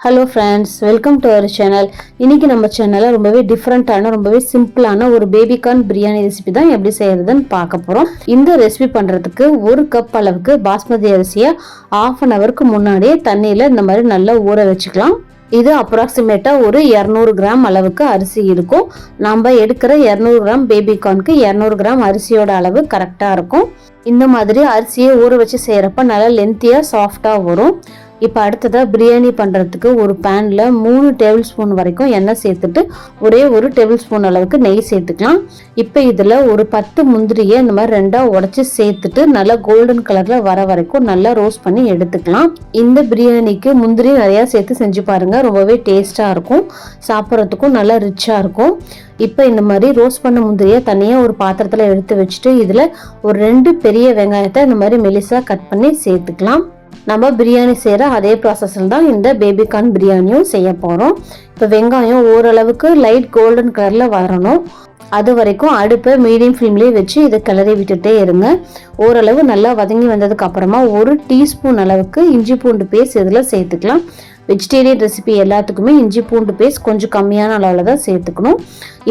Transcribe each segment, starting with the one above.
Hello friends, welcome to our channel. இன்னைக்கு நம்ம சேனலில் ரொம்பவே டிஃப்ரெண்ட்டான ரொம்பவே சிம்பிளான ஒரு பேபிகார்ன் பிரியாணி ரெசிபி தான் எப்படி செய்யறதுன்னு பார்க்க போகிறோம். இந்த ரெசிபி பண்ணுறதுக்கு 1 கப் அளவுக்கு பாஸ்மதி அரிசியை 1/2 அன் ஹவருக்கு முன்னாடியே தண்ணியில் இந்த மாதிரி நல்லா ஊற வச்சுக்கலாம். இது அப்ராக்சிமேட்டாக ஒரு 200 கிராம் அளவுக்கு அரிசி இருக்கும். நம்ம எடுக்கிற 200 கிராம் பேபிகார்னுக்கு 200 கிராம் அரிசியோட அளவு கரெக்டாக இருக்கும். இந்த மாதிரி அரிசியை ஊற வச்சு செய்கிறப்ப நல்லா லென்த்தியாக சாஃப்டாக வரும். இப்போ அடுத்ததாக பிரியாணி பண்ணுறதுக்கு ஒரு பேனில் 3 டேபிள் ஸ்பூன் வரைக்கும் எண்ணெய் சேர்த்துட்டு ஒரே 1 டேபிள் ஸ்பூன் அளவுக்கு நெய் சேர்த்துக்கலாம். இப்போ இதில் ஒரு 10 முந்திரியை இந்த மாதிரி 2ஆக உடச்சி சேர்த்துட்டு நல்லா கோல்டன் கலரில் வர வரைக்கும் நல்லா ரோஸ்ட் பண்ணி எடுத்துக்கலாம். இந்த பிரியாணிக்கு முந்திரி நிறையா சேர்த்து செஞ்சு பாருங்கள், ரொம்பவே டேஸ்ட்டாக இருக்கும், சாப்பிட்றதுக்கும் நல்லா ரிச்சாக இருக்கும். இப்போ இந்த மாதிரி ரோஸ்ட் பண்ண முந்திரியை தனியாக ஒரு பாத்திரத்தில் எடுத்து வச்சுட்டு இதில் ஒரு 2 பெரிய வெங்காயத்தை இந்த மாதிரி மெலிசாக கட் பண்ணி சேர்த்துக்கலாம். நம்ம பிரியாணி செய்கிற அதே ப்ராசஸில் தான் இந்த பேபிகார்ன் பிரியாணியும் செய்ய போகிறோம். இப்போ வெங்காயம் ஓரளவுக்கு லைட் கோல்டன் கலரில் வரணும். அது வரைக்கும் அடுப்பை மீடியம் ஃப்ளேம்லேயே வச்சு இதை கிளறி விட்டுட்டே இருங்க. ஓரளவு நல்லா வதங்கி வந்ததுக்கு அப்புறமா 1 டீஸ்பூன் அளவுக்கு இஞ்சி பூண்டு பேஸ்ட் இதில் சேர்த்துக்கலாம். வெஜிடேரியன் ரெசிபி எல்லாத்துக்குமே இஞ்சி பூண்டு பேஸ்ட் கொஞ்சம் கம்மியான அளவில் தான் சேர்த்துக்கணும்.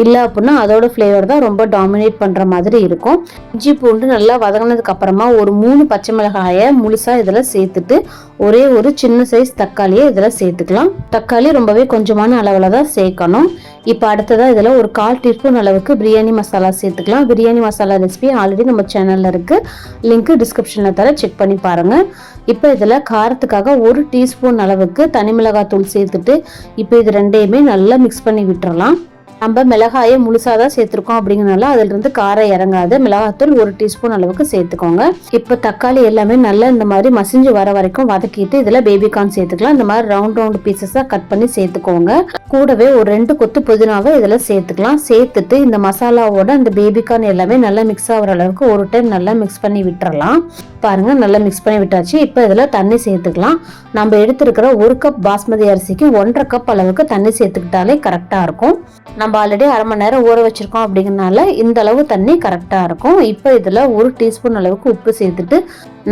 இல்லை அப்படின்னா அதோட ஃப்ளேவர் தான் ரொம்ப டாமினேட் பண்ணுற மாதிரி இருக்கும். இஞ்சி பூண்டு நல்லா வதங்கினதுக்கு அப்புறமா ஒரு 3 பச்சை மிளகாயை முழுசாக இதில் சேர்த்துட்டு ஒரே ஒரு சின்ன சைஸ் தக்காளியை இதில் சேர்த்துக்கலாம். தக்காளி ரொம்பவே கொஞ்சமான அளவில் தான் சேர்க்கணும். இப்போ அடுத்ததாக இதில் ஒரு 1/4 டீஸ்பூன் அளவுக்கு பிரியாணி மசாலா சேர்த்துக்கலாம். பிரியாணி மசாலா ரெசிபி ஆல்ரெடி நம்ம சேனலில் இருக்குது, லிங்க் டிஸ்கிரிப்ஷனில் தர செக் பண்ணி பாருங்கள். இப்போ இதில் காரத்துக்காக 1 டீஸ்பூன் அளவுக்கு தனி மிளகாய் தூள் சேர்த்துட்டு இப்போ இது ரெண்டையுமே நல்லா மிக்ஸ் பண்ணி விட்டுறலாம். நம்ம மிளகாயை முழுசாக தான் சேர்த்துருக்கோம் அப்படிங்கிறனால அதிலிருந்து காரம் இறங்காது. மிளகாத்தூள் 1 டீஸ்பூன் அளவுக்கு சேர்த்துக்கோங்க. இப்போ தக்காளி எல்லாமே நல்லா இந்த மாதிரி மசிஞ்சு வர வரைக்கும் வதக்கிட்டு இதில் பேபிகார்ன் சேர்த்துக்கலாம். இந்த மாதிரி ரவுண்ட் பீசஸாக கட் பண்ணி சேர்த்துக்கோங்க. கூடவே ஒரு 2 கொத்து புதினாவை இதில் சேர்த்துக்கலாம். சேர்த்துட்டு இந்த மசாலாவோட இந்த பேபிகார்ன் எல்லாமே நல்லா மிக்ஸ் ஆகிற அளவுக்கு ஒரு டைம் நல்லா மிக்ஸ் பண்ணி விட்டுறலாம். பாருங்க, நல்லா மிக்ஸ் பண்ணி விட்டாச்சு. இப்போ இதில் தண்ணி சேர்த்துக்கலாம். நம்ம எடுத்துருக்கிற 1 கப் பாஸ்மதி அரிசிக்கு 1.5 கப் அளவுக்கு தண்ணி சேர்த்துக்கிட்டாலே கரெக்டாக இருக்கும். நம்ம ஆல்ரெடி 1/2 மணி நேரம் ஊற வச்சிருக்கோம் அப்படிங்கிறனால இந்த அளவு தண்ணி கரெக்டாக இருக்கும். இப்போ இதில் 1 டீஸ்பூன் அளவுக்கு உப்பு சேர்த்துட்டு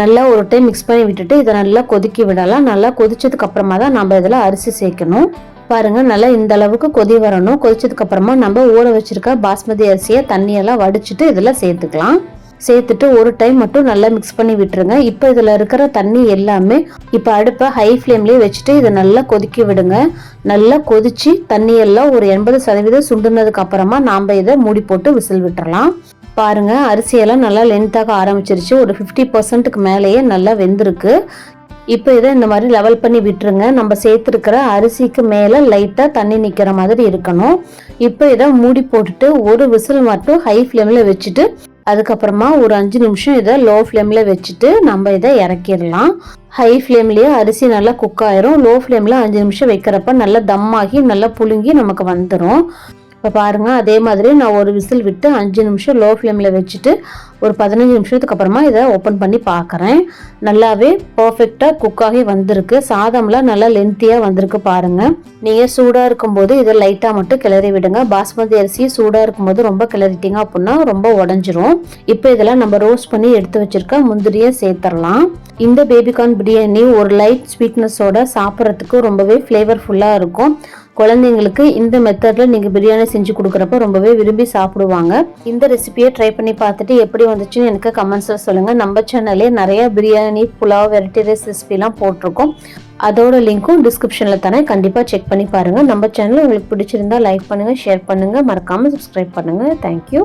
நல்லா ஒரு டைம் மிக்ஸ் பண்ணி விட்டுட்டு இதை நல்லா கொதிக்க விடலாம். நல்லா கொதிச்சதுக்கு அப்புறமா தான் நம்ம இதில் அரிசி சேர்க்கணும். பாருங்க, நல்லா இந்த அளவுக்கு கொதி வரணும். கொதிச்சதுக்கு அப்புறமா நம்ம ஊற வச்சிருக்க பாஸ்மதி அரிசியை தண்ணியெல்லாம் வடிச்சிட்டு இதில் சேர்த்துக்கலாம். சேர்த்துட்டு ஒரு டைம் மட்டும் நல்லா மிக்ஸ் பண்ணி விட்டுருங்க. இப்போ இதில் இருக்கிற தண்ணி எல்லாமே இப்போ அடுப்பை ஹை ஃப்ளேம்லேயே வச்சுட்டு இதை நல்லா கொதிக்க விடுங்க. நல்லா கொதிச்சு தண்ணியெல்லாம் ஒரு 80% சுண்டுனதுக்கு அப்புறமா நாம் இதை மூடி போட்டு விசில் விட்டுறலாம். பாருங்க, அரிசியெல்லாம் நல்லா லென்த்தாக ஆரம்பிச்சிருச்சு. ஒரு 50%க்கு மேலேயே நல்லா வெந்திருக்கு. இப்போ இதை இந்த மாதிரி லெவல் பண்ணி விட்டுருங்க. நம்ம சேர்த்துருக்கிற அரிசிக்கு மேலே லைட்டாக தண்ணி நிற்கிற மாதிரி இருக்கணும். இப்போ இதை மூடி போட்டுட்டு ஒரு விசில் மட்டும் ஹை ஃப்ளேமில் வச்சுட்டு அதுக்கப்புறமா ஒரு 5 நிமிஷம் இதை லோ ஃப்ளேமில் வச்சுட்டு நம்ம இதை இறக்கிடலாம். ஹை ஃப்ளேம்லேயே அரிசி நல்லா குக் ஆயிரும். லோ ஃப்ளேமில் 5 நிமிஷம் வைக்கிறப்ப நல்லா தம்மாகி நல்லா புழுங்கி நமக்கு வந்துடும். இப்போ பாருங்கள், அதே மாதிரி நான் ஒரு விசில் விட்டு 5 நிமிஷம் லோ ஃப்ளேமில் வச்சுட்டு ஒரு 15 நிமிஷத்துக்கு அப்புறமா இதை ஓப்பன் பண்ணி பார்க்குறேன். நல்லாவே பர்ஃபெக்டாக குக்காகி வந்திருக்கு. சாதம்லாம் நல்லா லென்த்தியாக வந்திருக்கு. பாருங்கள், நீங்கள் சூடாக இருக்கும்போது இதை லைட்டாக மட்டும் கிளறி விடுங்க. பாஸ்மதி அரிசி சூடாக இருக்கும்போது ரொம்ப கிளறிட்டிங்க அப்படின்னா ரொம்ப உடஞ்சிரும். இப்போ இதெல்லாம் நம்ம ரோஸ்ட் பண்ணி எடுத்து வச்சிருக்க முந்திரியை சேர்த்துடலாம். இந்த பேபிகார்ன் பிரியாணி ஒரு லைட் ஸ்வீட்னஸோட சாப்பிட்றதுக்கு ரொம்பவே ஃப்ளேவர்ஃபுல்லாக இருக்கும். குழந்தைங்களுக்கு இந்த மெத்தடில் நீங்கள் பிரியாணி செஞ்சு கொடுக்குறப்ப ரொம்பவே விரும்பி சாப்பிடுவாங்க. இந்த ரெசிபியை ட்ரை பண்ணி பார்த்துட்டு எப்படி வந்துச்சுன்னு எனக்கு கமெண்ட்ஸில் சொல்லுங்கள். நம்ம சேனல்லே நிறைய பிரியாணி, புலாவ், வெரைட்டி ரைஸ் ரெசிபிலாம் போட்டிருக்கோம். அதோட லிங்க்கும் டிஸ்கிரிப்ஷனில் தானே, கண்டிப்பாக செக் பண்ணி பாருங்கள். நம்ம சேனல் உங்களுக்கு பிடிச்சிருந்தா லைக் பண்ணுங்கள், ஷேர் பண்ணுங்கள், மறக்காமல் சப்ஸ்கிரைப் பண்ணுங்கள். தேங்க்யூ.